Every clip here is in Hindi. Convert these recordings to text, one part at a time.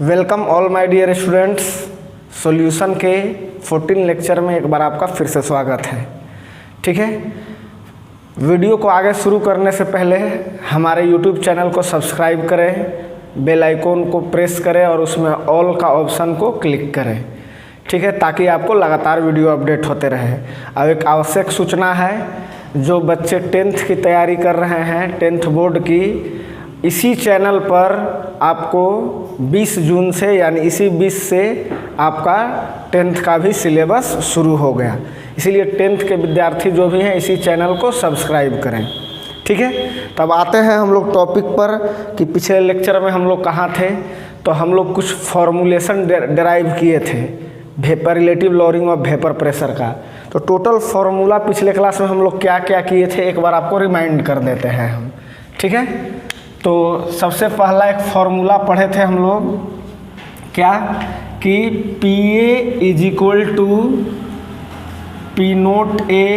Welcome all my dear students. Solution के 14 लेक्चर में एक बार आपका फिर से स्वागत है। ठीक है, वीडियो को आगे शुरू करने से पहले हमारे यूट्यूब चैनल को सब्सक्राइब करें, बेल आइकन को प्रेस करें और उसमें ऑल का ऑप्शन को क्लिक करें। ठीक है, ताकि आपको लगातार वीडियो अपडेट होते रहे। अब एक आवश्यक सूचना है, जो बच्चे 10th की तैयारी कर रहे हैं, 10th बोर्ड की, इसी चैनल पर आपको 20 जून से यानी इसी 20 से आपका 10th का भी सिलेबस शुरू हो गया। इसीलिए 10th के विद्यार्थी जो भी हैं इसी चैनल को सब्सक्राइब करें। ठीक है, तब आते हैं हम लोग टॉपिक पर कि पिछले लेक्चर में हम लोग कहाँ थे। तो हम लोग कुछ फॉर्मूलेशन डेराइव किए थे vapour relative lowering of vapour pressure का। तो टोटल फार्मूला पिछले क्लास में हम लोग क्या क्या किए थे एक बार आपको रिमाइंड कर देते हैं हम। ठीक है, तो सबसे पहला एक फार्मूला पढ़े थे हम लोग, क्या कि P A is equal to P note A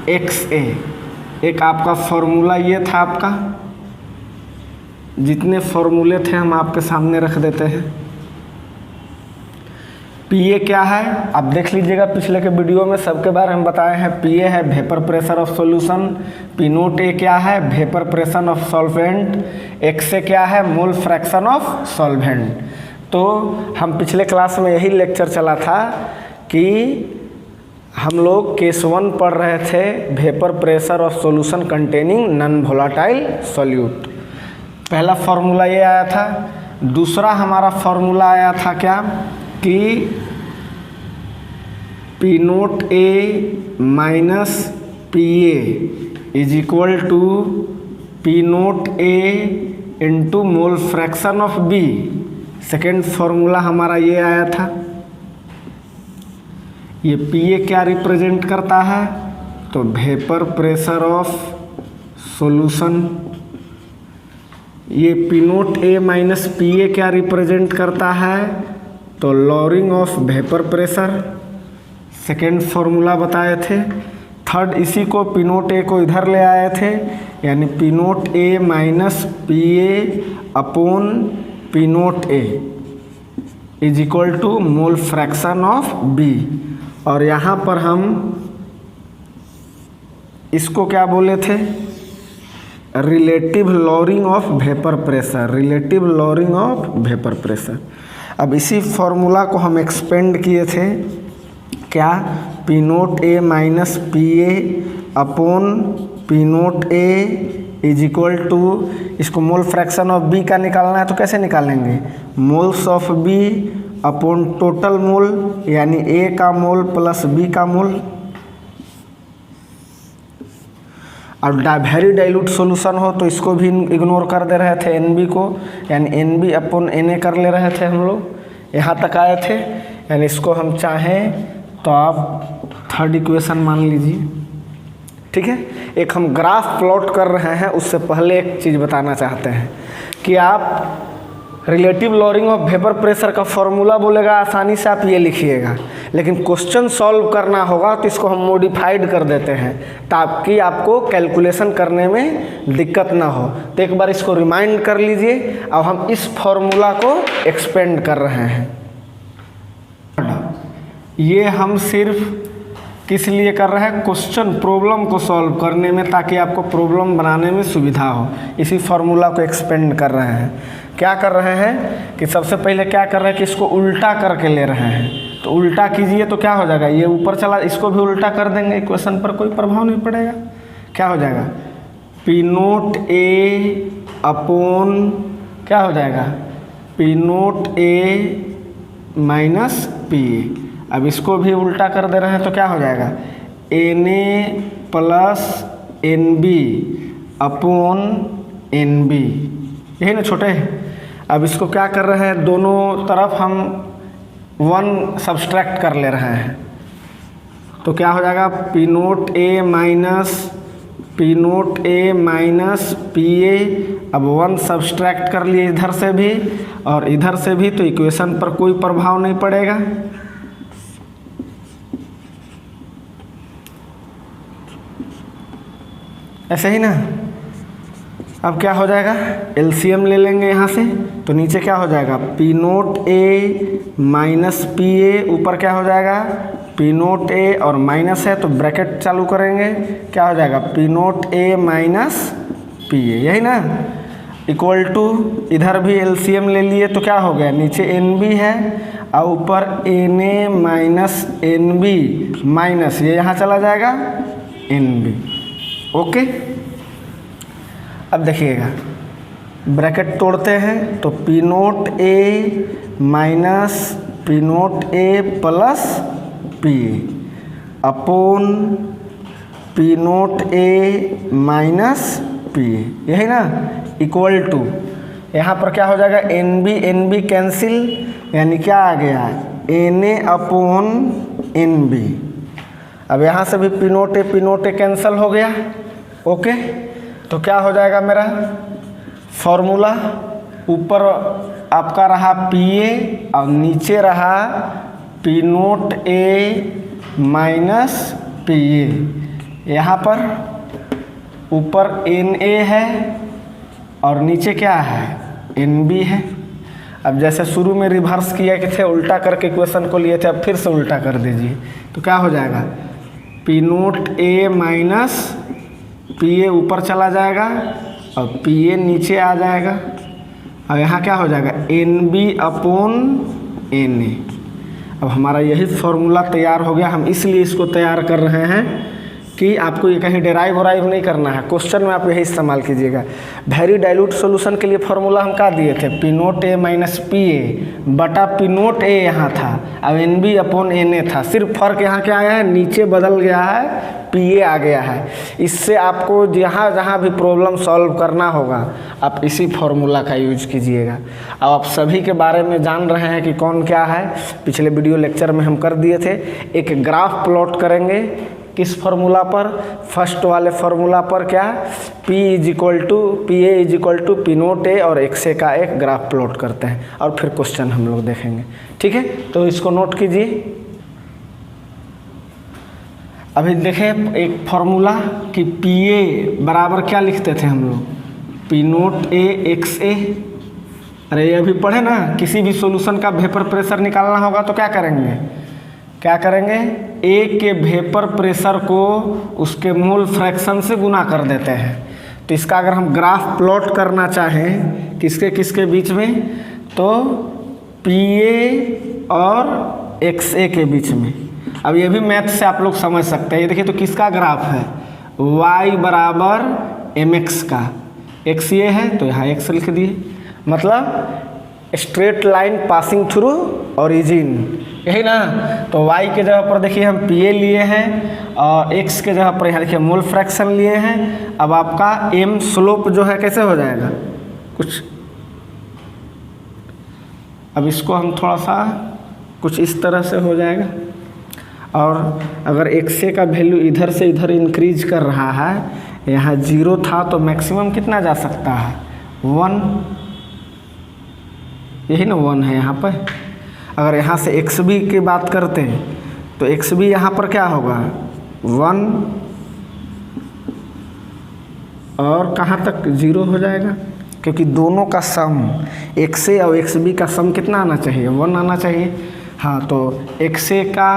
X A. एक आपका फार्मूला ये था आपका। जितने फार्मूले थे हम आपके सामने रख देते हैं। पी ए क्या है आप देख लीजिएगा, पिछले के वीडियो में सबके बारे में बताए हैं। पी ए है vapour pressure of solution, P note A क्या है vapour pressure of solvent, X A क्या है मोल फ्रैक्शन ऑफ सॉल्वेंट। तो हम पिछले क्लास में यही लेक्चर चला था कि हम लोग केस 1 पढ़ रहे थे vapour pressure of solution containing non volatile solute. पहला फार्मूला ये आया था। दूसरा हमारा फार्मूला आया था क्या कि P note A minus P A is equal to P note A into mole fraction of B. Second formula हमारा ये आया था। ये पी ए क्या रिप्रेजेंट करता है, तो वेपर प्रेशर ऑफ सॉल्यूशन। ये P note A minus P ए क्या रिप्रेजेंट करता है, तो lowering of vapour pressure. Second formula बताए थे। थर्ड इसी को पी नोट ए को इधर ले आए थे, यानी P note A minus P A upon P note A is equal to mole fraction of B. और यहाँ पर हम इसको क्या बोले थे, relative lowering of vapour pressure, relative lowering of vapour pressure. अब इसी फार्मूला को हम एक्सपेंड किए थे, क्या P note A minus P A upon P note A is equal to, इसको मोल फ्रैक्शन ऑफ बी का निकालना है तो कैसे निकालेंगे, moles of B upon total mole, यानी ए का मोल प्लस बी का मोल। और वेरी डाइल्यूट सॉल्यूशन हो तो इसको भी इग्नोर कर दे रहे थे, एन बी को, यानी N B upon N A कर ले रहे थे हम लोग। यहाँ तक आए थे, यानी इसको हम चाहें तो आप थर्ड इक्वेशन मान लीजिए। ठीक है, एक हम ग्राफ प्लॉट कर रहे हैं, उससे पहले एक चीज़ बताना चाहते हैं कि आप relative lowering of vapour pressure का फॉर्मूला बोलेगा आसानी से आप ये लिखिएगा, लेकिन क्वेश्चन सॉल्व करना होगा तो इसको हम मॉडिफाइड कर देते हैं ताकि आपको कैलकुलेशन करने में दिक्कत ना हो। तो एक बार इसको रिमाइंड कर लीजिए। अब हम इस फॉर्मूला को एक्सपेंड कर रहे हैं। ये हम सिर्फ किस लिए कर रहे हैं, क्वेश्चन प्रॉब्लम को सॉल्व करने में, ताकि आपको प्रॉब्लम बनाने में सुविधा हो। इसी फार्मूला को एक्सपेंड कर रहे हैं। क्या कर रहे हैं कि सबसे पहले क्या कर रहे हैं कि इसको उल्टा करके ले रहे हैं। तो उल्टा कीजिए तो क्या हो जाएगा, ये ऊपर चला, इसको भी उल्टा कर देंगे, इक्वेशन पर कोई प्रभाव नहीं पड़ेगा। क्या हो जाएगा, पी नोट ए अपॉन क्या हो जाएगा, P note A minus P ए। अब इसको भी उल्टा कर दे रहे हैं तो क्या हो जाएगा, N A plus N B upon N B. यही ना छोटे। अब इसको क्या कर रहे हैं, दोनों तरफ हम 1 सब्सट्रैक्ट कर ले रहे हैं। तो क्या हो जाएगा, P note A minus P note A minus P ए। अब 1 सब्सट्रैक्ट कर लिए इधर से भी और इधर से भी, तो इक्वेशन पर कोई प्रभाव नहीं पड़ेगा। ऐसे ही ना। अब क्या हो जाएगा, एलसीएम ले लेंगे यहाँ से, तो नीचे क्या हो जाएगा, P note A minus P ए, ऊपर क्या हो जाएगा, पी नोट ए और माइनस है तो ब्रैकेट चालू करेंगे, क्या हो जाएगा, P note A minus P ए, यही ना, इक्वल टू इधर भी एलसीएम ले लिए तो क्या हो गया, नीचे एन बी है और ऊपर N A minus N B minus ये यहाँ चला जाएगा एन बी। ओके, अब देखिएगा ब्रैकेट तोड़ते हैं तो P note A minus P note A plus P upon P note A minus P, यही ना, इक्वल टू यहाँ पर क्या हो जाएगा, एन बी कैंसिल, यानी क्या आ गया, N A upon N B. अब यहाँ से भी पी नोट ए कैंसिल हो गया। ओके, तो क्या हो जाएगा मेरा फॉर्मूला, ऊपर आपका रहा पी ए और नीचे रहा P note A minus P ए। यहाँ पर ऊपर एन ए है और नीचे क्या है, एन बी है। अब जैसे शुरू में रिवर्स किया कि थे, उल्टा करके क्वेश्चन को लिए थे, अब फिर से उल्टा कर दीजिए तो क्या हो जाएगा, P note A minus P ए ऊपर चला जाएगा और पी ए नीचे आ जाएगा। अब यहाँ क्या हो जाएगा, N B upon N A. अब हमारा यही फॉर्मूला तैयार हो गया। हम इसलिए इसको तैयार कर रहे हैं कि आपको ये कहीं डेराइव वराइव नहीं करना है, क्वेश्चन में आप यही इस्तेमाल कीजिएगा। वेरी डाइल्यूट सॉल्यूशन के लिए फॉर्मूला हम क्या दिए थे, P note A minus P A बटा पी नोट ए यहाँ था, अब N B upon N A था। सिर्फ फर्क यहाँ क्या आया है, नीचे बदल गया है, पी ए आ गया है। इससे आपको जहाँ जहाँ भी प्रॉब्लम सॉल्व करना होगा आप इसी फॉर्मूला का यूज कीजिएगा। अब आप सभी के बारे में जान रहे हैं कि कौन क्या है, पिछले वीडियो लेक्चर में हम कर दिए थे। एक ग्राफ प्लॉट करेंगे किस फॉर्मूला पर, फर्स्ट वाले फॉर्मूला पर, क्या P is equal to P A is equal to P note A और एक्स ए का एक ग्राफ प्लॉट करते हैं और फिर क्वेश्चन हम लोग देखेंगे। ठीक है, तो इसको नोट कीजिए। अभी देखें एक फॉर्मूला कि पी ए बराबर क्या लिखते थे हम लोग, पी नोट ए एक्स ए। अरे ये अभी पढ़े ना, किसी भी सॉल्यूशन का वेपर प्रेशर निकालना होगा तो क्या करेंगे, ए के वेपर प्रेशर को उसके मोल फ्रैक्शन से गुना कर देते हैं। तो इसका अगर हम ग्राफ प्लॉट करना चाहें किसके किसके बीच में, तो पी ए और एक्स ए के बीच में। अब ये भी मैथ से आप लोग समझ सकते हैं। ये देखिए तो किसका ग्राफ है, y बराबर एम एक्स का, x ये है तो यहाँ x लिख दिए, मतलब straight line passing through origin, यही ना। तो y के जगह पर देखिए हम पी ए लिए हैं और x के जगह पर यहाँ देखिए मोल फ्रैक्शन लिए हैं। अब आपका m स्लोप जो है कैसे हो जाएगा कुछ, अब इसको हम थोड़ा सा कुछ इस तरह से हो जाएगा। और अगर एक्स ए का वैल्यू इधर से इधर इंक्रीज कर रहा है, यहाँ 0 था तो मैक्सिमम कितना जा सकता है, 1, यही ना 1 है यहाँ पर। अगर यहाँ से एक्स बी की बात करते हैं तो एक्स बी यहाँ पर क्या होगा 1 और कहाँ तक 0 हो जाएगा, क्योंकि दोनों का सम एक्स ए और एक्स बी का सम कितना आना चाहिए, 1 आना चाहिए। हाँ, तो एक्स ए का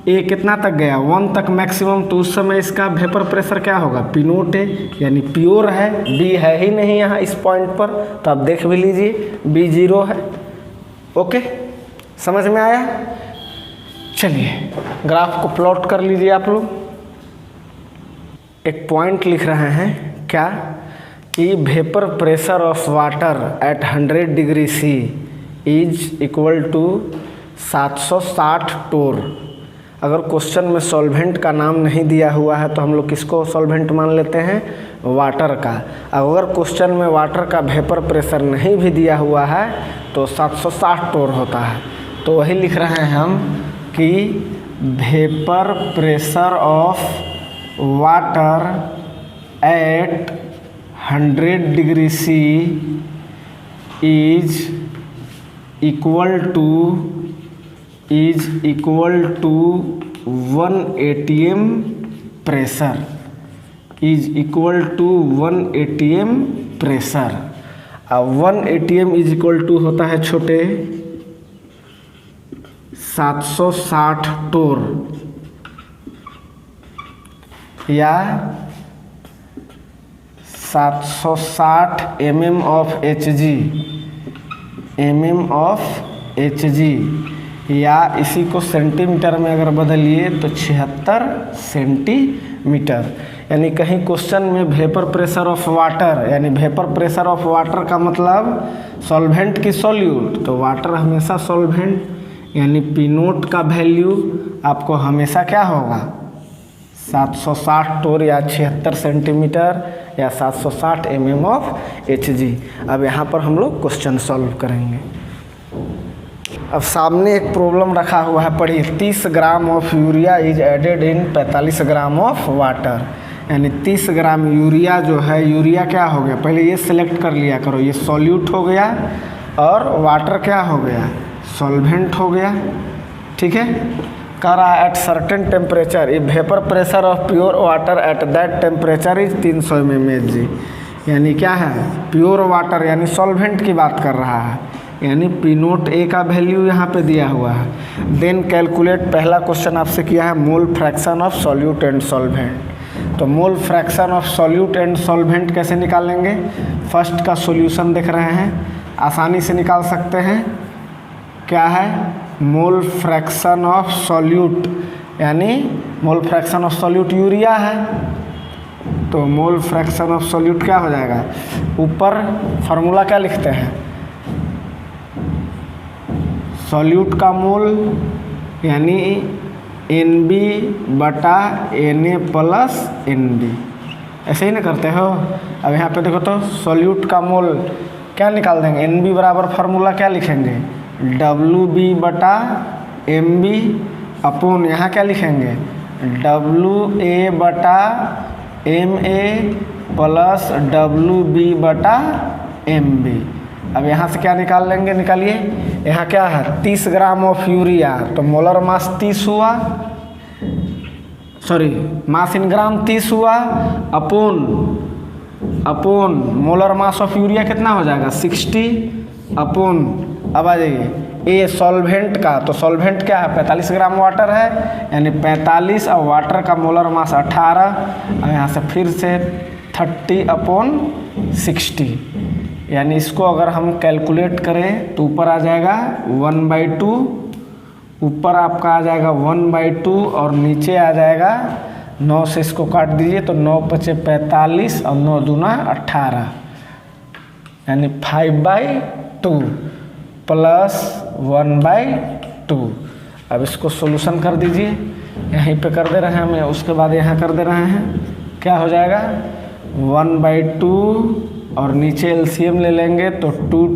ए कितना तक गया 1 तक मैक्सिमम, तो उस समय इसका वेपर प्रेशर क्या होगा, पी नोट ए, यानी प्योर है, बी है ही नहीं यहाँ इस पॉइंट पर, तो आप देख भी लीजिए बी 0 है। ओके, समझ में आया। चलिए ग्राफ को प्लॉट कर लीजिए आप लोग। एक पॉइंट लिख रहे हैं क्या, कि vapour pressure of water at 100 degree C is equal to 760 torr. अगर क्वेश्चन में सॉल्वेंट का नाम नहीं दिया हुआ है तो हम लोग किसको सॉल्वेंट मान लेते हैं, वाटर का। अगर क्वेश्चन में वाटर का वेपर प्रेशर नहीं भी दिया हुआ है तो 760 टोर होता है। तो वही लिख रहे हैं हम कि vapour pressure of water at 100 degree C is equal to 1 atm pressure. Is equal to 1 atm pressure. अब 1 atm इज इक्वल टू होता है छोटे 760 टोर या 760 mm ऑफ Hg, या इसी को सेंटीमीटर में अगर बदलिए तो 76 सेंटीमीटर। यानी कहीं क्वेश्चन में वेपर प्रेशर ऑफ वाटर, यानी वेपर प्रेशर ऑफ वाटर का मतलब सॉल्वेंट की सॉल्यूट, तो वाटर हमेशा सॉल्वेंट, यानी पी नोट का वैल्यू आपको हमेशा क्या होगा 760 टोर या 76 सेंटीमीटर या 760 mm ऑफ Hg। अब यहाँ पर हम लोग क्वेश्चन सॉल्व करेंगे। अब सामने एक प्रॉब्लम रखा हुआ है, पढ़िए। 30 gram of urea is added in 45 gram of water. यानी 30 ग्राम यूरिया जो है, यूरिया क्या हो गया, पहले ये सिलेक्ट कर लिया करो, ये सॉल्यूट हो गया और वाटर क्या हो गया, सॉल्वेंट हो गया। ठीक है, कह रहा है at certain temperature A vapour pressure of pure water at that temperature is 300 mmHg। यानी क्या है, प्योर वाटर यानी सॉल्वेंट की बात कर रहा है, यानी पी नोट ए का वैल्यू यहाँ पे दिया हुआ है। देन कैलकुलेट, पहला क्वेश्चन आपसे किया है mole fraction of solute and solvent. तो mole fraction of solute and solvent कैसे निकालेंगे, फर्स्ट का सॉल्यूशन देख रहे हैं, आसानी से निकाल सकते हैं। क्या है, मोल फ्रैक्शन ऑफ सॉल्यूट, यानी मोल फ्रैक्शन ऑफ सॉल्यूट यूरिया है, तो मोल फ्रैक्शन ऑफ सॉल्यूट क्या हो जाएगा, ऊपर फार्मूला क्या लिखते हैं, सॉल्यूट का मोल यानी NB बटा Na प्लस NB, ऐसे ही ना करते हो। अब यहाँ पे देखो तो सॉल्यूट का मोल क्या निकाल देंगे, NB बराबर फार्मूला क्या लिखेंगे, WB बटा MB अपोन यहाँ क्या लिखेंगे, WA बटा MA प्लस WB बटा MB। अब यहाँ से क्या निकाल लेंगे, निकालिए। यहाँ क्या है 30 ग्राम ऑफ यूरिया, तो मोलर मास 30 हुआ, सॉरी मास इन ग्राम 30 हुआ, upon molar mass of urea कितना हो जाएगा 60 अपोन। अब आ जाइए ए सॉल्वेंट का, तो सॉल्वेंट क्या है 45 ग्राम वाटर है, यानी 45 और वाटर का मोलर मास 18। और यहाँ से फिर से 30 अपोन 60, यानी इसको अगर हम कैलकुलेट करें तो ऊपर आ जाएगा 1/2, ऊपर आपका आ जाएगा 1/2 और नीचे आ जाएगा 9 से इसको काट दीजिए तो 9 × 45 और 9 दूना 18, यानी 5/2 प्लस 1/2। अब इसको सॉल्यूशन कर दीजिए, यहीं पे कर दे रहे हैं हमें, उसके बाद यहाँ कर दे रहे हैं, क्या हो जाएगा 1/2 और नीचे एलसीएम ले लेंगे तो 2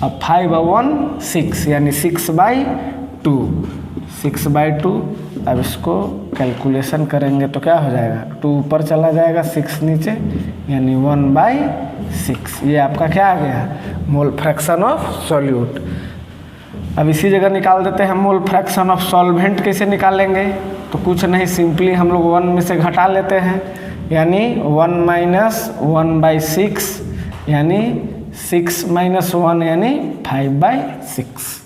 अब 5 और 1 6, यानी 6/2। अब इसको कैलकुलेशन करेंगे तो क्या हो जाएगा, 2 ऊपर चला जाएगा 6 नीचे, यानी 1/6। ये आपका क्या आ गया, मोल फ्रैक्शन ऑफ सॉल्यूट। अब इसी जगह निकाल देते हैं मोल फ्रैक्शन ऑफ सॉल्वेंट। कैसे निकालेंगे, तो कुछ नहीं, सिंपली हम लोग 1 में से घटा लेते हैं, यानी 1 - 1/6, यानी 6 - 1 यानी 5/6।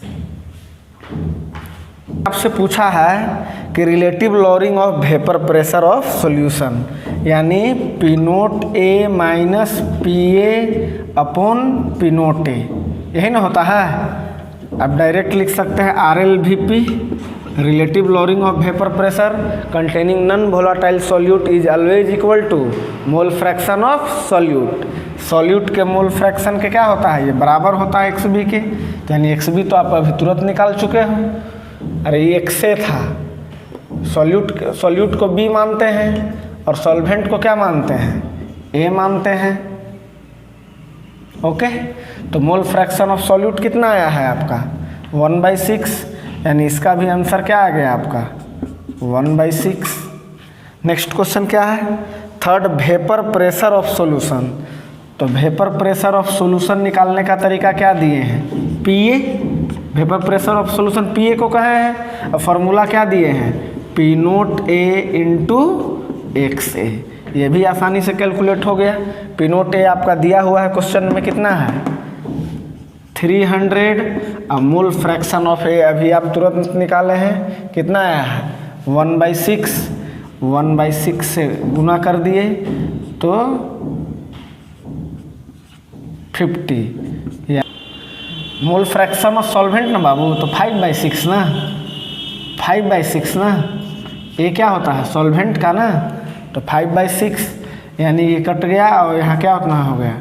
आपसे पूछा है कि relative lowering of vapour pressure of solution, यानी P naught A minus PA upon P naught A, यही ना होता है। अब डायरेक्ट लिख सकते हैं RLVP, relative lowering of vapour pressure containing non volatile solute is always equal to mole fraction of solute. Solute के मोल फ्रैक्शन के क्या होता है, ये बराबर होता है XB के, तो यानी XB तो आप अभी तुरंत निकाल चुके हो। अरे ये XA था, सॉल्यूट को B मानते हैं और सॉल्वेंट को क्या मानते हैं, A मानते हैं। ओके, तो मोल फ्रैक्शन ऑफ सॉल्यूट कितना आया है आपका 1/6, यानी इसका भी आंसर क्या आ गया आपका 1/6। नेक्स्ट क्वेश्चन क्या है, third vapour pressure of solution. तो वेपर प्रेशर ऑफ सॉल्यूशन निकालने का तरीका क्या दिए हैं, PA, vapour pressure of solution PA को कहे हैं, और फार्मूला क्या दिए हैं P नोट A × XA, ये भी आसानी से कैलकुलेट हो गया। पी नोट ए आपका दिया हुआ है क्वेश्चन में कितना है 300। अब मोल फ्रैक्शन ऑफ ए अभी आप तुरंत निकाले हैं, कितना आया है 1/6। 1/6 से गुना कर दिए तो 50। या मोल फ्रैक्शन ऑफ सॉल्वेंट ना बाबू, तो 5/6 ना, 5/6 ना, ये क्या होता है सॉल्वेंट का ना, तो 5/6 यानी ये कट गया और यहाँ क्या उतना हो गया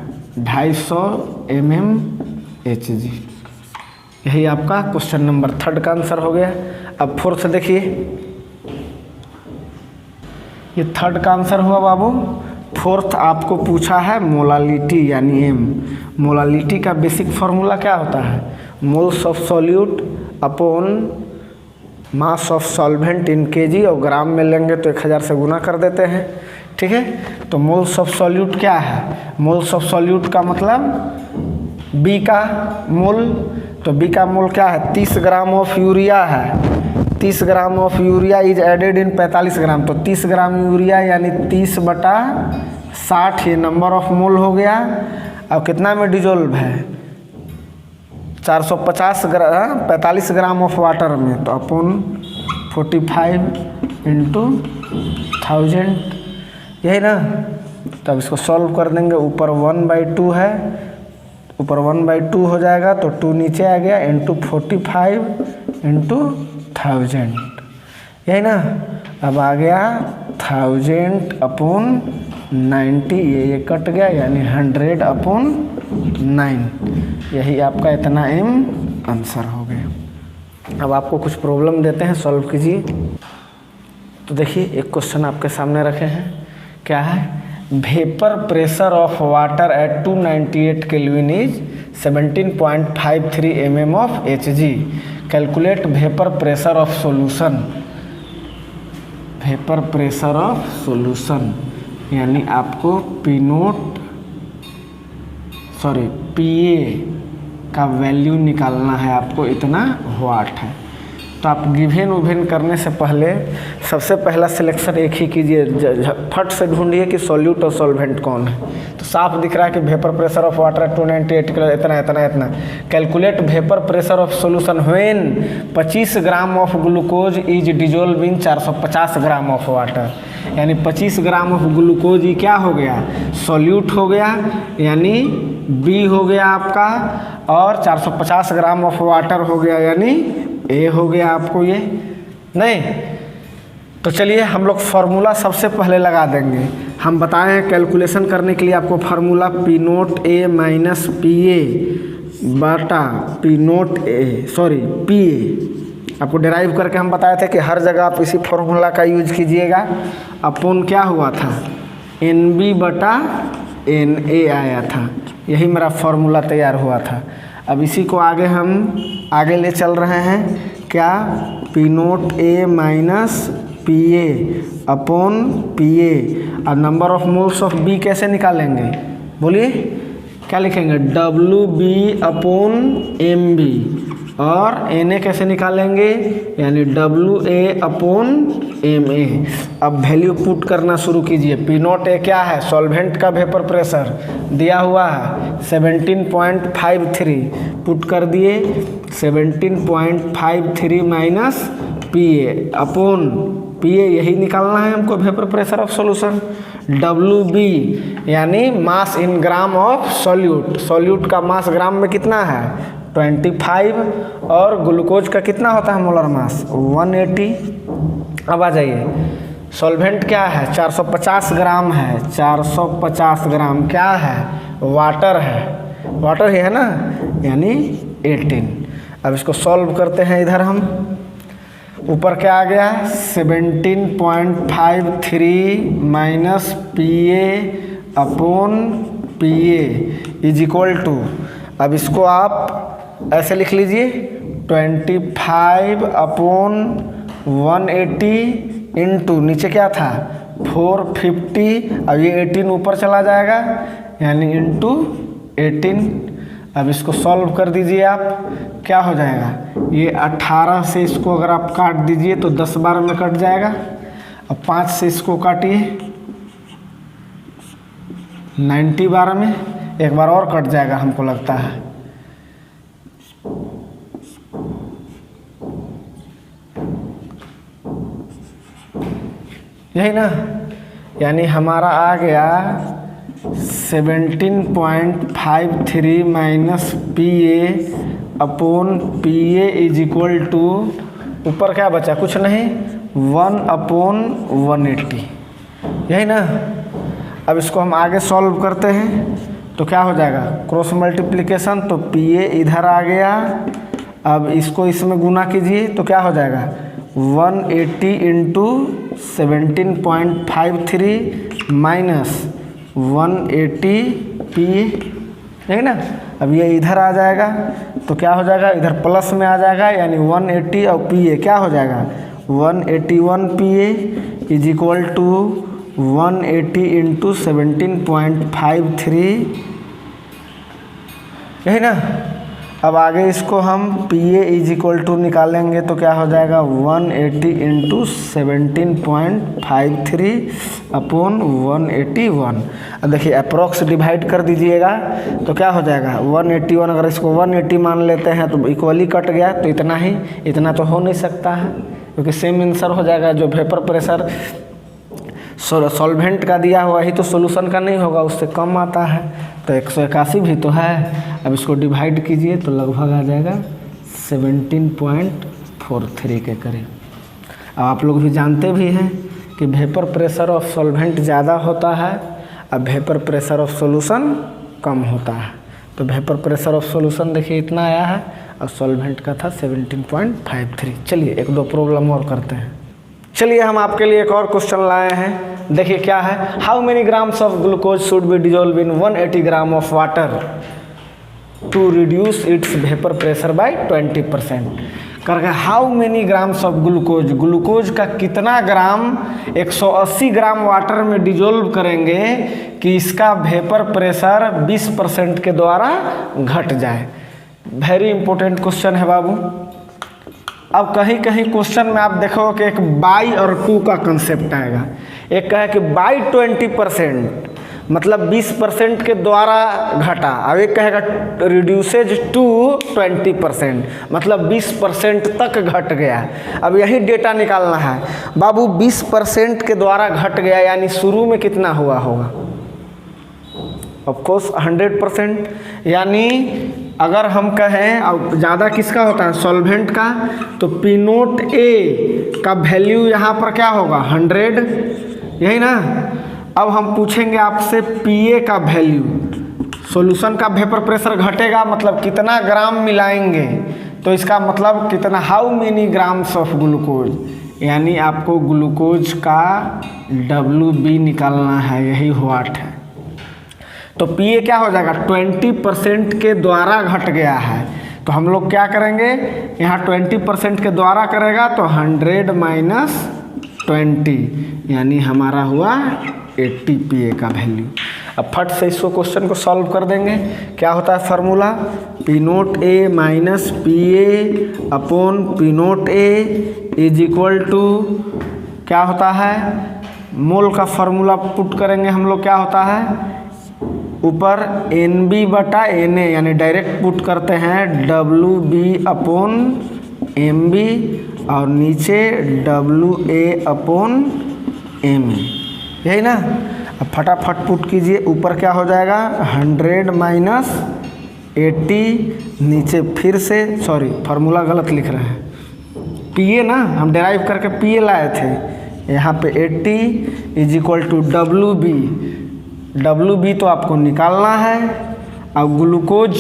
250 mmHg। यही आपका क्वेश्चन नंबर 3 का आंसर हो गया। अब 4th देखिए, ये 3rd का आंसर हुआ बाबू। 4th आपको पूछा है मोलालिटी यानी एम। मोलालिटी का बेसिक फार्मूला क्या होता है, moles of solute upon mass of solvent in KG, और ग्राम में लेंगे तो 1000 से गुना कर देते हैं। ठीक है, तो मोल्स ऑफ सॉल्यूट क्या है, मोल्स ऑफ सॉल्यूट का मतलब बी का मोल, तो बी का मोल क्या है 30 ग्राम ऑफ यूरिया है। 30 gram of urea is added in 45 gram, तो 30 ग्राम यूरिया यानी 30/60 ये नंबर ऑफ मोल हो गया। अब कितना में डिजोल्व है 450 ग्राम 45 ग्राम ऑफ वाटर में, तो अपन 45 × 1000 यही ना। तब इसको सॉल्व कर देंगे, ऊपर 1/2 है, ऊपर 1/2 हो जाएगा तो 2 नीचे आ गया इंटू 45 × 1000 यही ना। अब आ गया 1000/90, ये कट गया यानी 100/9, यही आपका इतना एम आंसर हो गया। अब आपको कुछ प्रॉब्लम देते हैं, सॉल्व कीजिए। तो देखिए एक क्वेश्चन आपके सामने रखे हैं, क्या है vapour pressure of water eight 298 kelvin is 17.53 mm of Hg। Calculate vapour pressure of solution. Vapour pressure of solution यानी आपको PA का वैल्यू निकालना है, आपको इतना वाट है। तो आप गिवेन उभेन करने से पहले सबसे पहला सिलेक्शन एक ही कीजिए, फट से ढूंढिए कि सॉल्यूट और सॉल्वेंट कौन है। तो साफ दिख रहा है कि vapour pressure of water 298 kilo, इतना इतना इतना। Calculate vapour pressure of solution when 25 gram of glucose is dissolve in 450 gram of water, यानी 25 ग्राम ऑफ ग्लूकोज ही क्या हो गया सॉल्यूट हो गया, यानी बी हो गया आपका, और 450 ग्राम ऑफ वाटर हो गया यानी ए हो गया आपको ये नहीं। तो चलिए हम लोग फार्मूला सबसे पहले लगा देंगे। हम बताए हैं कैलकुलेशन करने के लिए आपको formula P naught A minus PA बटा P नोट PA आपको डिराइव करके हम बताए थे कि हर जगह आप इसी फार्मूला का यूज कीजिएगा। अपन क्या हुआ था NB/NA आया था, यही मेरा फार्मूला तैयार हुआ था। अब इसी को हम आगे ले चल रहे हैं, क्या P naught A minus PA upon PA। और number of moles of B कैसे निकालेंगे बोलिए, क्या लिखेंगे WB/MB, और Na कैसे निकालेंगे यानी WA/MA। अब वैल्यू पुट करना शुरू कीजिए। P नोट A क्या है सॉल्वेंट का वेपर प्रेशर दिया हुआ है 17.53, पुट कर दिए 17.53 माइनस PA अपॉन PA, यही निकालना है हमको vapour pressure of solution. WB यानी मास इन ग्राम ऑफ सॉल्यूट, सॉल्यूट का मास ग्राम में कितना है 25, और ग्लूकोज का कितना होता है मोलर मास 180। अब आ जाइए सॉल्वेंट क्या है 450 ग्राम है, 450 ग्राम क्या है वाटर है, वाटर ही है ना, यानी 18। अब इसको सॉल्व करते हैं, इधर हम ऊपर क्या आ गया 17.53 minus PA upon PA is equal to, अब इसको आप ऐसे लिख लीजिए 25/180 इंटू नीचे क्या था 450, अब ये 18 ऊपर चला जाएगा यानी इंटू 18। अब इसको सॉल्व कर दीजिए आप, क्या हो जाएगा ये 18 से इसको अगर आप काट दीजिए तो 10 बार में कट जाएगा। अब 5 से इसको काटिए 90 बार में एक बार और कट जाएगा हमको लगता है। यही ना, यानी हमारा आ गया 17.53 minus PA upon PA is equal to, ऊपर क्या बचा, कुछ नहीं, 1/180। यही ना। अब इसको हम आगे सॉल्व करते हैं तो क्या हो जाएगा, क्रॉस मल्टीप्लिकेशन, तो PA इधर आ गया। अब इसको इसमें गुना कीजिए तो क्या हो जाएगा, 180 इंटू 17.53 माइनस 180 PA। ठीक ना। अब ये इधर आ जाएगा तो क्या हो जाएगा, इधर प्लस में आ जाएगा, यानी 180 और PA क्या हो जाएगा, 181 PA is equal to 180 into 17.53। यही ना। अब आगे इसको हम PA इज इक्वल टू निकालेंगे तो क्या हो जाएगा, 180 इंटू 17.53 अपॉन 181। अब देखिए अप्रॉक्स डिवाइड कर दीजिएगा तो क्या हो जाएगा, 181, अगर इसको 180 मान लेते हैं तो इक्वली कट गया, तो इतना ही, इतना तो हो नहीं सकता है क्योंकि सेम आंसर हो जाएगा। जो वेपर प्रेशर सॉल्वेंट का दिया हुआ ही तो सॉल्यूशन का नहीं होगा, उससे कम आता है, तो 181 भी तो है। अब इसको डिवाइड कीजिए तो लगभग आ जाएगा 17.43 के करीब। अब आप लोग भी जानते भी हैं कि वेपर प्रेशर ऑफ सॉल्वेंट ज़्यादा होता है, अब वेपर प्रेशर ऑफ सॉल्यूशन कम होता है। तो वेपर प्रेशर ऑफ सॉल्यूशन देखिए इतना आया है और सॉल्वेंट का था 17.53। चलिए एक दो प्रॉब्लम और करते हैं। चलिए हम आपके लिए एक और क्वेश्चन लाए हैं। देखिए क्या है, how many grams of glucose should be dissolve in 180 gram of water to reduce its vapour pressure by 20%। करके how many grams of glucose, glucose का कितना ग्राम 180 ग्राम वाटर में डिजोल्व करेंगे कि इसका वेपर प्रेशर 20% के द्वारा घट जाए। वेरी इंपॉर्टेंट क्वेश्चन है बाबू। अब कहीं कहीं क्वेश्चन में आप देखो कि एक बाई और टू का कंसेप्ट आएगा। एक कहे कि बाई 20%, मतलब 20% के द्वारा घटा, अब एक कहेगा रिड्यूसेज टू 20%, मतलब 20% तक घट गया। अब यही डेटा निकालना है बाबू। 20% के द्वारा घट गया यानी शुरू में कितना हुआ होगा, ऑफकोर्स 100%। यानी अगर हम कहें अब ज़्यादा किसका होता है, सॉल्वेंट का, तो P नोट A का वैल्यू यहाँ पर क्या होगा, 100। यही ना। अब हम पूछेंगे आपसे PA का वैल्यू, सॉल्यूशन का वेपर प्रेशर घटेगा मतलब कितना ग्राम मिलाएंगे, तो इसका मतलब कितना, how many grams of glucose, यानी आपको ग्लूकोज का WB निकालना है, यही व्हाट है। तो PA क्या हो जाएगा, 20% के द्वारा घट गया है, तो हम लोग क्या करेंगे, यहाँ 20% के द्वारा करेगा तो 100 माइनस 20, यानी हमारा हुआ 80 PA का वैल्यू। अब फट से इसको क्वेश्चन को सॉल्व कर देंगे। क्या होता है formula, P naught A minus PA upon P naught A is equal to क्या होता है, मोल का फार्मूला पुट करेंगे हम लोग, क्या होता है ऊपर NB बटा NA, यानी डायरेक्ट पुट करते हैं WB अपॉन MB और नीचे WA अपॉन MA। यही ना। अब फटाफट पुट कीजिए, ऊपर क्या हो जाएगा 100 माइनस 80, नीचे फिर से, सॉरी फार्मूला गलत लिख रहे हैं, PA ना, हम डेराइव करके PA लाए थे, यहाँ पे 80 इज इक्वल टू WB तो आपको निकालना है। अब ग्लूकोज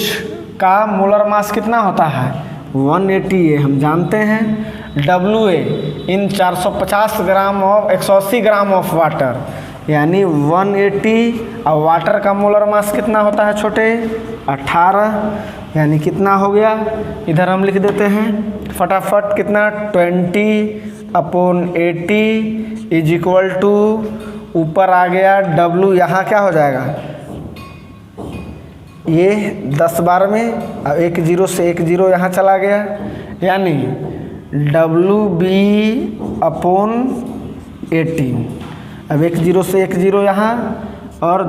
का मोलर मास कितना होता है 180, ये हम जानते हैं। WA in 450 gram of 180 gram of water, यानी 180, और वाटर का मोलर मास कितना होता है छोटे 18, यानी कितना हो गया, इधर हम लिख देते हैं फटाफट कितना, 20/80 इज इक्वल टू, ऊपर आ गया W, यहाँ क्या हो जाएगा, ये 10 बार में, अब एक जीरो से एक जीरो यहाँ चला गया, यानी WB/18। अब एक जीरो से एक जीरो यहाँ और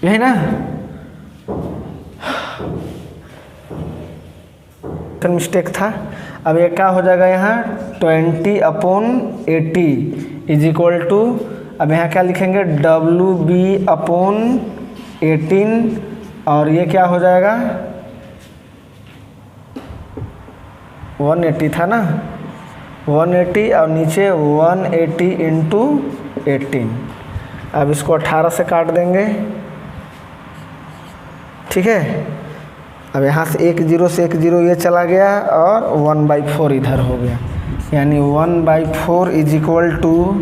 यही ना, मिस्टेक था। अब ये क्या हो जाएगा यहाँ 20/80 इज इक्वल टू, अब यहाँ क्या लिखेंगे WB/18 और ये क्या हो जाएगा 180 था ना, 180 और नीचे 180 इंटू 18। अब इसको 18 से काट देंगे, ठीक है। अब यहाँ से 1 0 से 1 0 ये चला गया और 1/4 इधर हो गया, यानी 1/4 इज इक्वल टू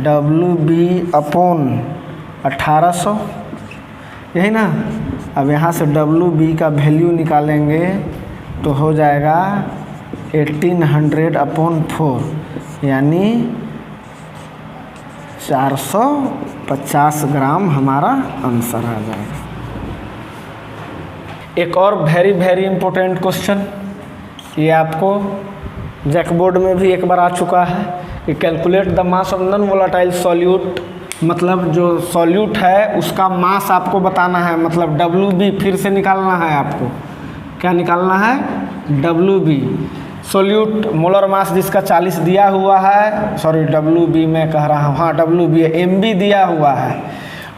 WB/1800, यही ना। अब यहाँ से WB का वैल्यू निकालेंगे तो हो जाएगा 1800/4, यानी 450 ग्राम हमारा आंसर आ जाएगा। एक और वेरी वेरी इंपॉर्टेंट क्वेश्चन, ये आपको जैकबोर्ड में भी एक बार आ चुका है कि calculate the mass of non volatile solute, मतलब जो सॉल्यूट है उसका मास आपको बताना है, मतलब WB फिर से निकालना है आपको। क्या निकालना है? WB सॉल्यूट मोलर मास जिसका 40 दिया हुआ है, सॉरी WB मैं कह रहा हूँ, हाँ WB है, MB दिया हुआ है।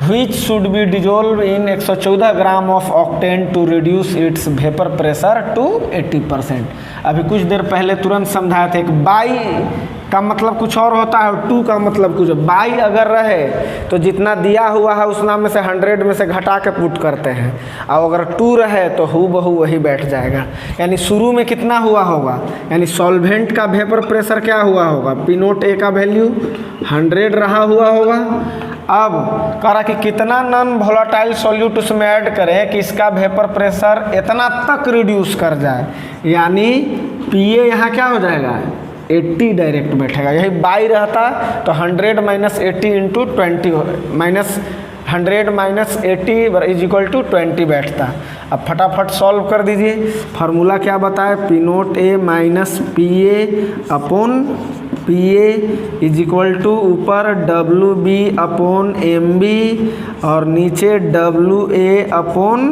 which should be dissolved in 114 gram of octane to reduce its vapour pressure to 80%। अभी कुछ देर पहले तुरंत समझाया था कि बाई का मतलब कुछ और होता है, टू का मतलब कुछ। बाई अगर रहे तो जितना दिया हुआ है उस नाम में से 100 में से घटा के पुट करते हैं, और अगर 2 रहे तो हूबहू वही बैठ जाएगा। यानी शुरू में कितना हुआ होगा, यानी सॉल्वेंट का वेपर प्रेशर क्या हुआ होगा, P0A का वैल्यू 100 रहा हुआ होगा। अब कह रहा कि कितना नॉन वोलेटाइल सॉल्यूट उसमें ऐड करें कि इसका वेपर प्रेशर इतना तक रिड्यूस कर जाए, यानी PA यहाँ क्या हो जाएगा 80 डायरेक्ट बैठेगा। यही बाई रहता तो 100 - 80 into 20 minus 100 - 80 is equal to 20 बैठता। अब फटाफट सॉल्व कर दीजिए। फार्मूला क्या बताए, P0A minus PA/PA is equal to ऊपर WB/MB और नीचे WA/MA।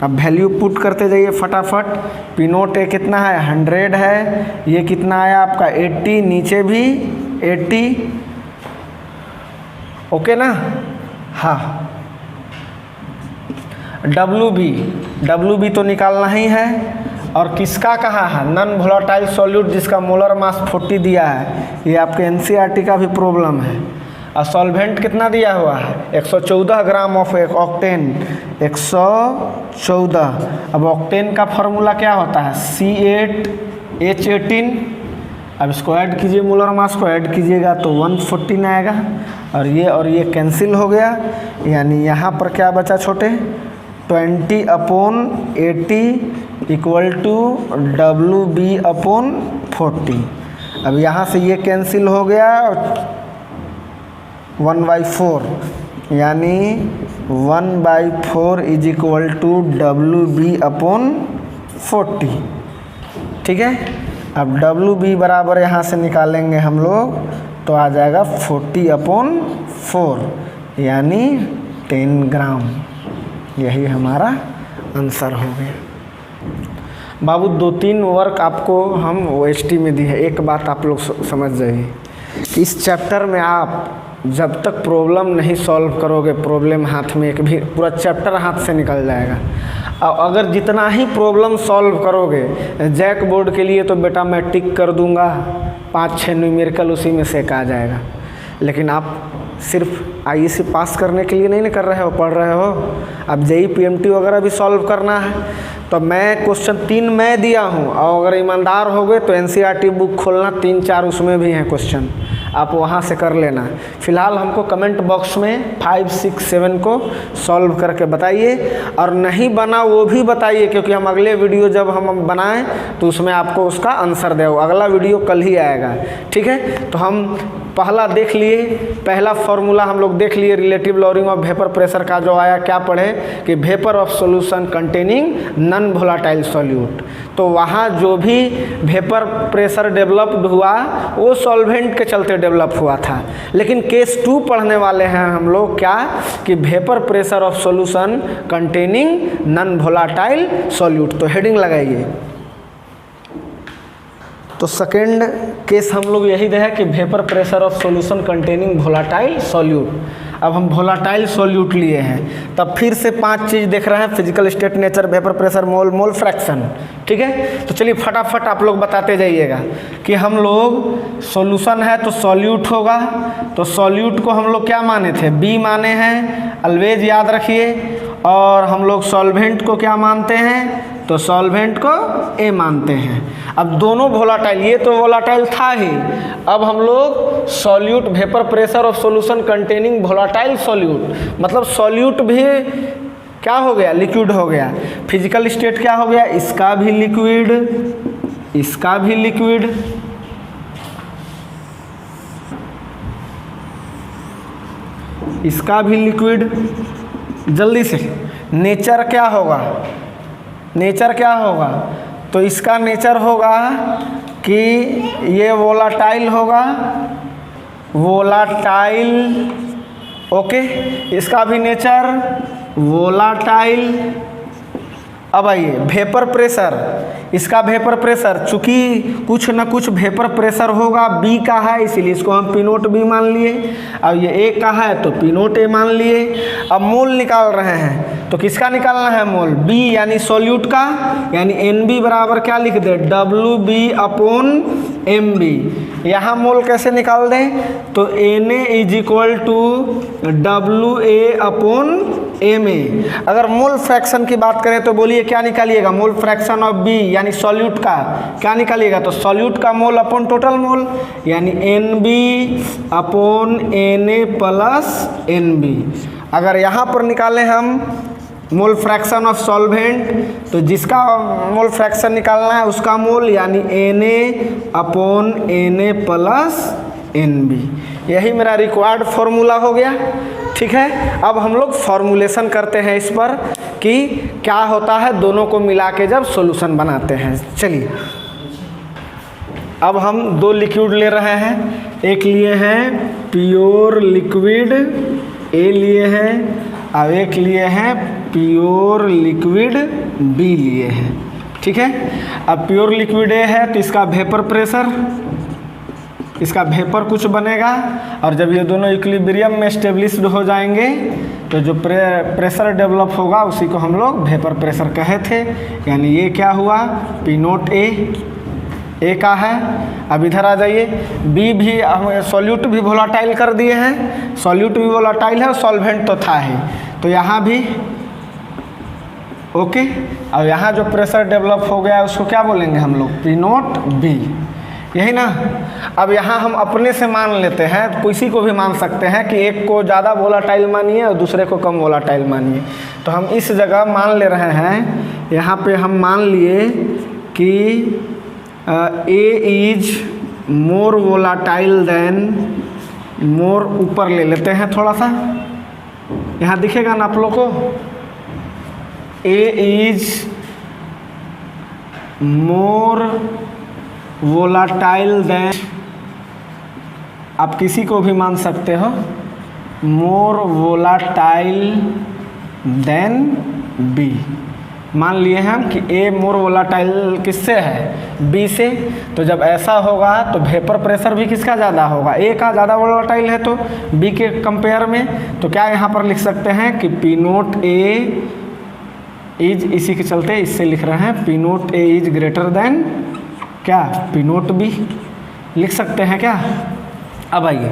अब वैल्यू पुट करते जाइए फटाफट। P0A कितना है 100 है, ये कितना आया आपका 80, नीचे भी 80, ओके ना। हाँ WB तो निकालना ही है, और किसका कहा है नॉन वोलेटाइल सॉल्यूट जिसका मोलर मास 40 दिया है, ये आपके NCERT का भी प्रॉब्लम है। और सॉल्वेंट कितना दिया हुआ है 114 ग्राम ऑफ एक ऑक्टेन, 114। अब ऑक्टेन का फार्मूला क्या होता है C8H18। अब इसको ऐड कीजिए, मोलर मास को ऐड कीजिएगा तो 114 आएगा, और ये कैंसिल हो गया, यानी यहाँ पर क्या बचा छोटे 20/80 इक्वल टू WB/40। अब यहाँ से ये कैंसिल हो गया 1/4, यानी 1/4 इज इक्वल टू WB/40, ठीक है। अब WB बराबर यहाँ से निकालेंगे हम लोग तो आ जाएगा 40/4, यानी 10 ग्राम। यही हमारा आंसर हो गया। बाबू 2-3 वर्क आपको हम OST में दी है। एक बात आप लोग समझ जाइए कि इस चैप्टर में आप जब तक प्रॉब्लम नहीं सॉल्व करोगे, प्रॉब्लम हाथ में एक भी पूरा चैप्टर हाथ से निकल जाएगा। और अगर जितना ही प्रॉब्लम सॉल्व करोगे, जैक बोर्ड के लिए तो बेटा मैं टिक कर दूंगा, 5-6 न्यूमेरिकल उसी में से एक आ जाएगा। लेकिन आप सिर्फ IEC पास करने के लिए नहीं ना कर रहे हो, पढ़ रहे हो। अब JEE PMT वगैरह भी सॉल्व करना है, तो मैं क्वेश्चन 3 मैं दिया हूँ, और अगर ईमानदार हो गए तो NCERT बुक खोलना, 3-4 उसमें भी हैं क्वेश्चन, आप वहाँ से कर लेना। फ़िलहाल हमको कमेंट बॉक्स में 5, 6, 7 को सॉल्व करके बताइए, और नहीं बना वो भी बताइए, क्योंकि हम अगले वीडियो जब हम बनाएं तो उसमें आपको उसका आंसर दे। अगला वीडियो कल ही आएगा, ठीक है। तो हम पहला देख लिए, पहला फॉर्मूला हम लोग देख लिए, relative lowering of vapour pressure का जो आया, क्या पढ़े कि vapour of solution containing non volatile solute. तो वहाँ जो भी वेपर प्रेशर डेवलप्ड हुआ वो सॉल्वेंट के चलते में डेवलप हुआ था। लेकिन केस 2 पढ़ने वाले हैं हम लोग क्या, कि vapour pressure of solution containing non volatile solute. तो हेडिंग लगाइए। तो सेकेंड केस हम लोग यही रहे कि vapour pressure of solution containing volatile solute. अब हम वोलेटाइल सॉल्यूट लिए हैं, तब फिर से 5 चीज़ देख रहे हैं, physical state, nature, vapour pressure, mole, mole fraction. ठीक है, तो चलिए फटाफट आप लोग बताते जाइएगा कि हम लोग सॉल्यूशन है तो सॉल्यूट होगा, तो सॉल्यूट को हम लोग क्या माने थे, बी माने हैं, ऑलवेज याद रखिए। और हम लोग सॉल्वेंट को क्या मानते हैं, तो सॉल्वेंट को ए मानते हैं। अब दोनों वोलेटाइल, ये तो वोलेटाइल था ही, अब हम लोग solute, vapour pressure of solution containing volatile solute, मतलब सॉल्यूट भी क्या हो गया, लिक्विड हो गया। फिजिकल स्टेट क्या हो गया, इसका भी लिक्विड, इसका भी लिक्विड, इसका भी लिक्विड। जल्दी से नेचर क्या होगा, नेचर क्या होगा, तो इसका नेचर होगा कि ये वोलेटाइल होगा, वोलेटाइल, ओके, इसका भी नेचर वोलेटाइल। अब आइए वेपर प्रेशर, इसका वेपर प्रेशर, चूँकि कुछ ना कुछ वेपर प्रेशर होगा, बी का है इसीलिए इसको हम पी नोट बी मान लिए। अब ये ए का है तो पी नोट ए मान लिए। अब मोल निकाल रहे हैं, तो किसका निकालना है मोल, बी यानी सॉल्यूट का, यानी एन बी बराबर क्या लिख दे, W B upon M B. यहाँ मोल कैसे निकाल दें, तो N A is equal to W A upon M A. अगर मोल फ्रैक्शन की बात करें तो बोलिए क्या निकालिएगा, मोल फ्रैक्शन ऑफ बी यानी सॉल्यूट का क्या निकालिएगा, तो सॉल्यूट का मोल अपॉन टोटल मोल, यानी N B upon N A plus N B. अगर यहाँ पर निकालें हम मोल फ्रैक्शन ऑफ सॉल्वेंट, तो जिसका मोल फ्रैक्शन निकालना है उसका मोल यानी N A upon N A plus N B. यही मेरा रिक्वायर्ड फॉर्मूला हो गया। ठीक है, अब हम लोग फॉर्मुलेशन करते हैं इस पर कि क्या होता है दोनों को मिला के जब सॉल्यूशन बनाते हैं। चलिए अब हम 2 लिक्विड ले रहे हैं, एक लिए हैं प्योर लिक्विड ए लिए हैं, अब एक लिए हैं प्योर लिक्विड बी लिए हैं। ठीक है, अब प्योर लिक्विड ए है तो इसका वेपर प्रेशर, इसका वेपर कुछ बनेगा, और जब ये दोनों इक्विलिब्रियम में एस्टेब्लिश्ड हो जाएंगे तो जो प्रेशर डेवलप होगा उसी को हम लोग वेपर प्रेशर कहे थे। यानी ये क्या हुआ, पी नोट ए का है। अब इधर आ जाइए, बी भी हम सॉल्यूट भी वोलेटाइल कर दिए हैं, सॉल्यूट भी वोलेटाइल है और सॉल्वेंट तो था ही, तो यहाँ भी ओके। अब यहाँ जो प्रेशर डेवलप हो गया उसको क्या बोलेंगे हम लोग, पी नोट बी, यही ना। अब यहाँ हम अपने से मान लेते हैं, किसी को भी मान सकते हैं कि एक को ज़्यादा वोलेटाइल मानिए और दूसरे को कम वोलेटाइल मानिए। तो हम इस जगह मान ले रहे हैं, यहाँ पे हम मान लिए कि ए इज मोर वोलेटाइल देन, मोर ऊपर ले लेते हैं थोड़ा सा, यहाँ दिखेगा ना आप लोग को, ए इज मोर वोलेटाइल देन, आप किसी को भी मान सकते हो, मोर वोलेटाइल देन बी। मान लिए हम कि ए मोर वोलेटाइल किससे है, बी से। तो जब ऐसा होगा तो वेपर प्रेशर भी किसका ज़्यादा होगा, ए का ज़्यादा वोलेटाइल है तो बी के कंपेयर में। तो क्या यहाँ पर लिख सकते हैं कि पी नोट ए इज, इसी के चलते इससे लिख रहे हैं P note A is greater than क्या, पी नोट बी लिख सकते हैं क्या। अब आइए,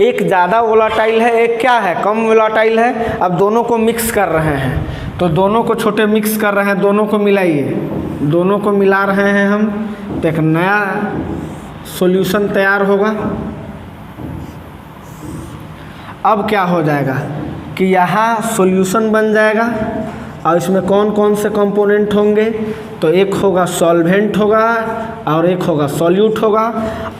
एक ज़्यादा वोलेटाइल है, एक क्या है, कम वोलेटाइल है। अब दोनों को मिक्स कर रहे हैं, तो दोनों को छोटे मिक्स कर रहे हैं, दोनों को मिलाइए, दोनों को मिला रहे हैं हम, तो एक नया सॉल्यूशन तैयार होगा। अब क्या हो जाएगा कि यहाँ सॉल्यूशन बन जाएगा, और इसमें कौन कौन से कंपोनेंट होंगे, तो एक होगा सॉल्वेंट होगा और एक होगा सॉल्यूट होगा।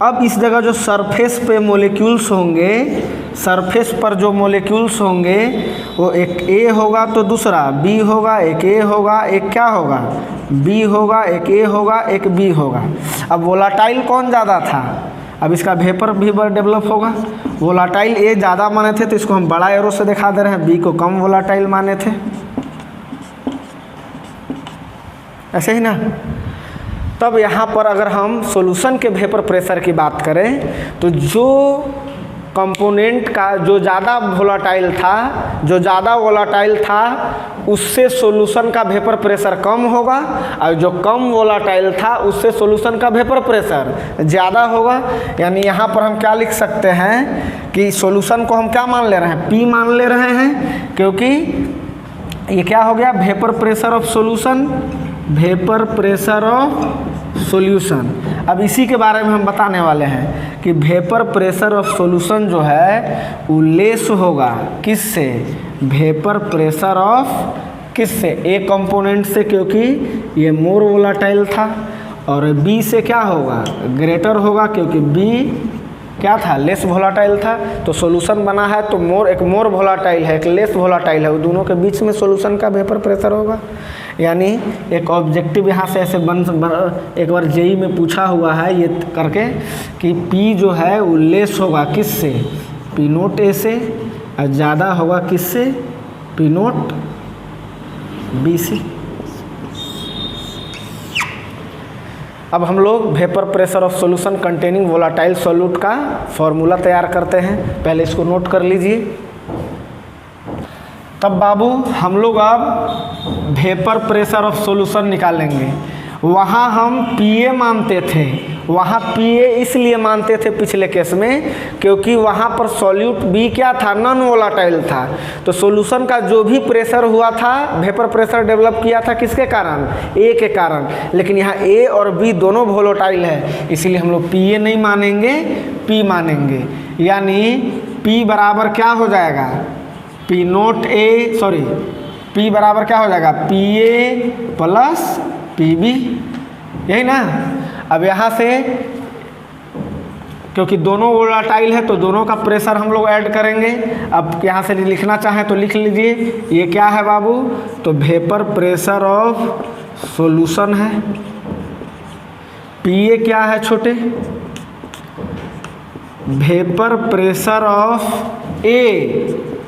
अब इस जगह जो सरफेस पे मोलिक्यूल्स होंगे, सरफेस पर जो मोलिक्यूल्स होंगे वो एक ए होगा तो दूसरा बी होगा, एक ए होगा एक क्या होगा, बी होगा, एक ए होगा एक बी होगा। अब वोलेटाइल कौन ज़्यादा था, अब इसका वेपर भी डेवलप होगा। वोलाटाइल ए ज़्यादा माने थे तो इसको हम बड़ा एरो से दिखा दे रहे हैं, बी को कम वोलाटाइल माने थे, ऐसे ही ना। तब यहाँ पर अगर हम सॉल्यूशन के वेपर प्रेशर की बात करें तो जो कंपोनेंट का जो ज़्यादा वोलाटाइल था उससे सॉल्यूशन का वेपर प्रेशर कम होगा, और जो कम वोलाटाइल था उससे सॉल्यूशन का वेपर प्रेशर ज़्यादा होगा। यानी यहाँ पर हम क्या लिख सकते हैं कि सॉल्यूशन को हम क्या मान ले रहे हैं, P मान ले रहे हैं, क्योंकि ये क्या हो गया, vapour pressure of solution, vapour pressure of solution. अब इसी के बारे में हम बताने वाले हैं कि वेपर प्रेशर ऑफ सॉल्यूशन जो है वो लेस होगा किससे, वेपर प्रेशर ऑफ किससे, ए कंपोनेंट से, क्योंकि ये मोर वोलाटाइल था, और बी से क्या होगा, ग्रेटर होगा, क्योंकि बी क्या था, लेस वोलाटाइल था। तो सॉल्यूशन बना है तो एक मोर वोलाटाइल है, एक लेस वोलाटाइल है, वो दोनों के बीच में सॉल्यूशन का वेपर प्रेशर होगा। यानी एक ऑब्जेक्टिव यहाँ से ऐसे एक बार जेई में पूछा हुआ है ये करके कि P जो है वो लेस होगा किससे, P नोट ए से, और ज़्यादा होगा किससे, P नोट बी से। अब हम लोग vapour pressure of solution containing volatile solute का फॉर्मूला तैयार करते हैं। पहले इसको नोट कर लीजिए। तब बाबू हम लोग अब वेपर प्रेशर ऑफ सॉल्यूशन निकालेंगे। वहाँ हम PA मानते थे, वहाँ PA इसलिए मानते थे पिछले केस में क्योंकि वहाँ पर सॉल्यूट B क्या था, नॉन वोलाटाइल था। तो सॉल्यूशन का जो भी प्रेशर हुआ था, वेपर प्रेशर डेवलप किया था किसके कारण, A के कारण। लेकिन यहाँ A और B दोनों वोलाटाइल है, इसीलिए हम लोग PA नहीं मानेंगे, P मानेंगे। यानी P बराबर क्या हो जाएगा, P नोट P बराबर क्या हो जाएगा, PA प्लस PB, यही ना। अब यहाँ से क्योंकि दोनों वोलाटाइल है तो दोनों का प्रेशर हम लोग ऐड करेंगे। अब यहाँ से लिखना चाहें तो लिख लीजिए, ये क्या है बाबू, तो वेपर प्रेशर ऑफ सॉल्यूशन है। PA क्या है छोटे, vapour pressure of A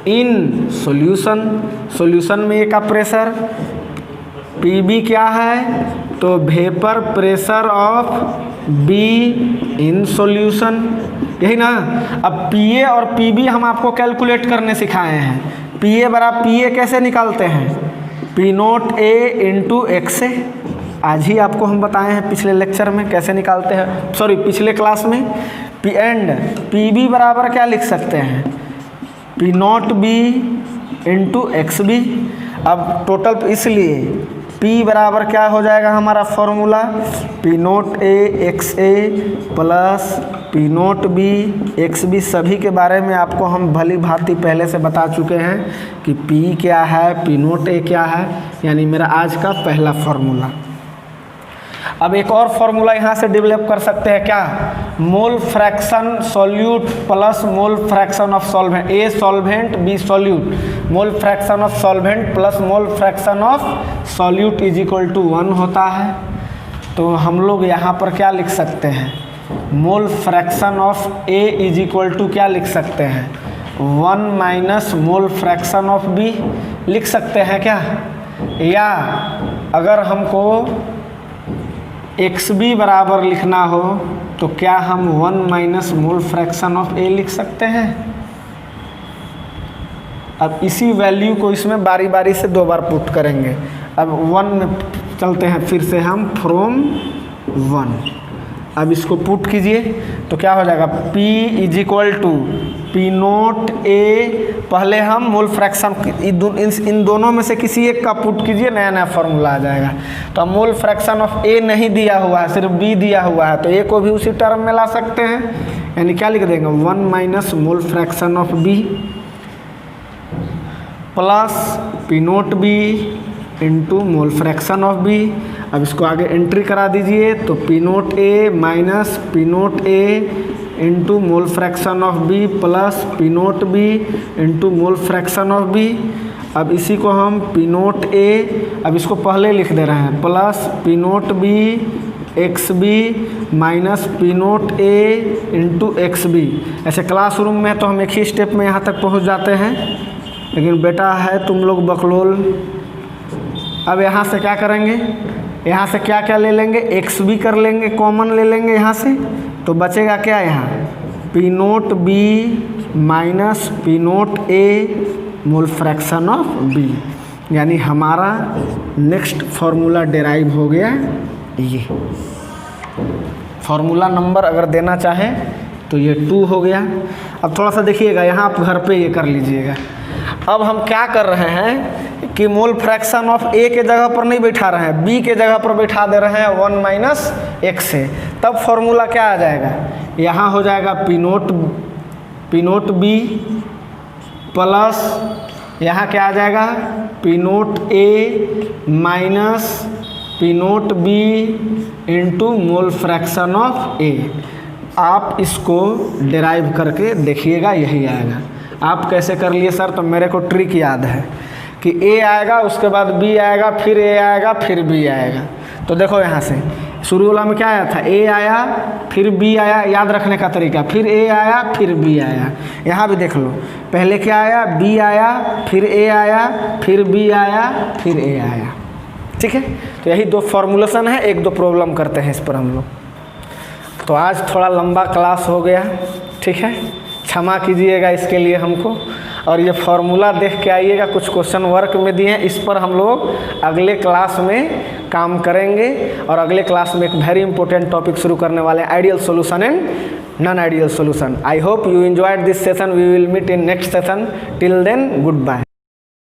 in solution, solution में A का प्रेशर। PB क्या है, तो vapour pressure of B in solution, यही ना। अब PA और PB हम आपको कैलकुलेट करने सिखाए हैं। PA कैसे निकालते हैं, P naught A into X से, आज ही आपको हम बताए हैं पिछले लेक्चर में कैसे निकालते हैं, पिछले क्लास में। एंड PB बराबर क्या लिख सकते हैं, P nought B into XB। अब टोटल इसलिए P बराबर क्या हो जाएगा हमारा formula, P naught A XA plus P nought B XB। सभी के बारे में आपको हम भली भांति पहले से बता चुके हैं कि P क्या है, P नोट A क्या है, यानी मेरा आज का पहला फॉर्मूला। अब एक और फॉर्मूला यहाँ से डेवलप कर सकते हैं क्या, mole fraction solute plus mole fraction of solvent, A solvent B solute, mole fraction of solvent plus mole fraction of solute is equal to 1 होता है। तो हम लोग यहाँ पर क्या लिख सकते हैं, mole fraction of A is equal to क्या लिख सकते हैं, 1 minus mole fraction of B लिख सकते हैं क्या। या अगर हमको XB बराबर लिखना हो तो क्या हम 1 minus mole fraction of A लिख सकते हैं। अब इसी वैल्यू को इसमें बारी बारी से 2 बार पुट करेंगे। अब 1 में चलते हैं फिर से हम, फ्रॉम 1। अब इसको पुट कीजिए तो क्या हो जाएगा, P is equal to P naught A, पहले हम मोल फ्रैक्शन इन दोनों में से किसी एक का पुट कीजिए, नया नया फॉर्मूला आ जाएगा। तो अब मोल फ्रैक्शन ऑफ A नहीं दिया हुआ है, सिर्फ B दिया हुआ है, तो A को भी उसी टर्म में ला सकते हैं। यानी क्या लिख देंगे, 1 minus mole fraction of B plus P nought B into mole fraction of B। अब इसको आगे एंट्री करा दीजिए तो P naught A minus P naught A into mole fraction of B plus P nought B into mole fraction of B। अब इसी को हम P नोट A, अब इसको पहले लिख दे रहे हैं, plus P nought B X B minus P note A into X B. ऐसे क्लासरूम में तो हम एक ही स्टेप में यहाँ तक पहुँच जाते हैं, लेकिन बेटा है तुम लोग बकलोल। अब यहाँ से क्या करेंगे, यहाँ से क्या क्या ले लेंगे, एक्स बी कर लेंगे, कॉमन ले लेंगे यहाँ से, तो बचेगा क्या यहाँ P note B minus P note A mole fraction of B. यानी हमारा नेक्स्ट फार्मूला डेराइव हो गया। ये फार्मूला नंबर अगर देना चाहे तो ये 2 हो गया। अब थोड़ा सा देखिएगा, यहाँ आप घर पे ये कर लीजिएगा। अब हम क्या कर रहे हैं कि मोल फ्रैक्शन ऑफ ए के जगह पर नहीं बैठा रहे हैं, बी के जगह पर बैठा दे रहे हैं 1 माइनस एक्स से। तब फार्मूला क्या आ जाएगा, यहाँ हो जाएगा पी नोट बी प्लस यहाँ क्या आ जाएगा P note A minus P note B into mole fraction of A. आप इसको डिराइव करके देखिएगा, यही आएगा। आप कैसे कर लिए सर, तो मेरे को ट्रिक याद है कि ए आएगा, उसके बाद बी आएगा, फिर ए आएगा, फिर बी आएगा। तो देखो यहाँ से शुरू वाला में क्या आया था, ए आया फिर बी आया, याद रखने का तरीका, फिर ए आया फिर बी आया। यहाँ भी देख लो, पहले क्या आया, बी आया, फिर ए आया, फिर बी आया, फिर ए आया। ठीक है, तो यही 2 फॉर्मूलेशन है, 1-2 प्रॉब्लम करते हैं इस पर हम लोग। तो आज थोड़ा लंबा क्लास हो गया, ठीक है, क्षमा कीजिएगा इसके लिए हमको। और ये फार्मूला देख के आइएगा, कुछ क्वेश्चन वर्क में दिए हैं, इस पर हम लोग अगले क्लास में काम करेंगे। और अगले क्लास में एक वेरी इंपॉर्टेंट टॉपिक शुरू करने वाले हैं, ideal solution and non ideal solution. I hope you enjoyed this session. We will meet in next session. Till then, good bye.